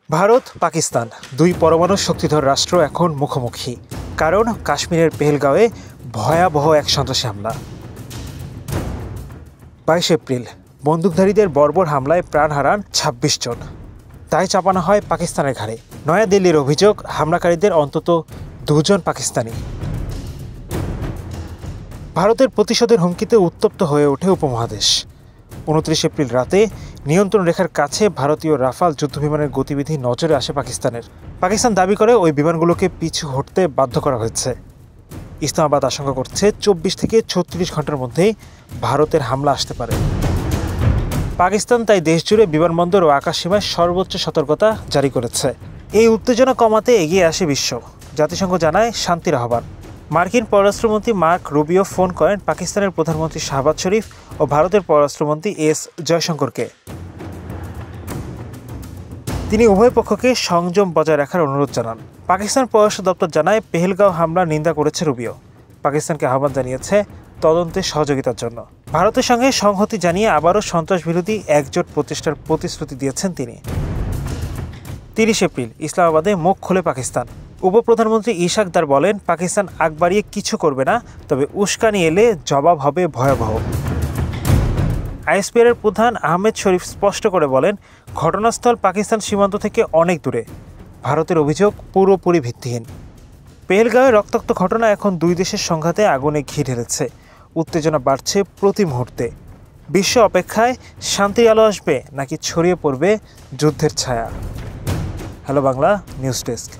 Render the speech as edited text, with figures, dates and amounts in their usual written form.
ভারত পাকিস্তান দুই পরমাণু শক্তিধর রাষ্ট্র এখন মুখোমুখি, কারণ কাশ্মীরের পেহেলগাঁওয়ে ভয়াবহ এক সন্ত্রাসী হামলা। 22 এপ্রিল বন্দুকধারীদের বর্বর হামলায় প্রাণ হারান 26 জন। তাই চাপানো হয় পাকিস্তানের ঘাড়ে। নয়াদিল্লির অভিযোগ, হামলাকারীদের অন্তত 2 জন পাকিস্তানি। ভারতের প্রতিশোধের হুমকিতে উত্তপ্ত হয়ে ওঠে উপমহাদেশ। 29 এপ্রিল রাতে নিয়ন্ত্রণ রেখার কাছে ভারতীয় রাফাল যুদ্ধবিমানের গতিবিধি নজরে আসে পাকিস্তানের। পাকিস্তান দাবি করে ওই বিমানগুলোকে পিছু হটতে বাধ্য করা হয়েছে। ইসলামাবাদ আশঙ্কা করছে 24 থেকে 36 ঘন্টার মধ্যেই ভারতের হামলা আসতে পারে। পাকিস্তান তাই দেশজুড়ে বিমানবন্দর ও আকাশসীমায় সর্বোচ্চ সতর্কতা জারি করেছে। এই উত্তেজনা কমাতে এগিয়ে আসে বিশ্ব। জাতিসংঘ জানায় শান্তির আহ্বান। মার্কিন পররাষ্ট্রমন্ত্রী মার্ক রুবিও ফোন করেন পাকিস্তানের প্রধানমন্ত্রী শাহবাজ শরীফ ও ভারতের পররাষ্ট্রমন্ত্রী এস জয়শঙ্করকে। তিনি উভয় পক্ষকে সংযম বজায় রাখার অনুরোধ জানান। পাকিস্তান পররাষ্ট্র দপ্তর জানায়, পেহেলগাঁও হামলার নিন্দা করেছে রুবিও। পাকিস্তানকে আহ্বান জানিয়েছে তদন্তে সহযোগিতার জন্য। ভারতের সঙ্গে সংহতি জানিয়ে আবারও সন্ত্রাসবিরোধী একজোট প্রচেষ্টার প্রতিশ্রুতি দিয়েছেন তিনি। 30 এপ্রিল ইসলামাবাদে মুখ খোলে পাকিস্তান। উপপ্রধানমন্ত্রী ইশাক দার বলেন, পাকিস্তান আগ বাড়িয়ে কিছু করবে না, তবে উস্কানি এলে জবাব হবে ভয়াবহ। আইএসপিআর এর প্রধান আহমেদ শরীফ স্পষ্ট করে বলেন, ঘটনাস্থল পাকিস্তান সীমান্ত থেকে অনেক দূরে। ভারতের অভিযোগ পুরোপুরি ভিত্তিহীন। পেহেলগাঁওয়ের রক্তাক্ত ঘটনা এখন দুই দেশের সংঘাতে আগুনে ঘি ঢেলেছে। উত্তেজনা বাড়ছে প্রতি মুহূর্তে। বিশ্ব অপেক্ষায় শান্তির আলো আসবে নাকি ছড়িয়ে পড়বে যুদ্ধের ছায়া। Hello Bangla news desk.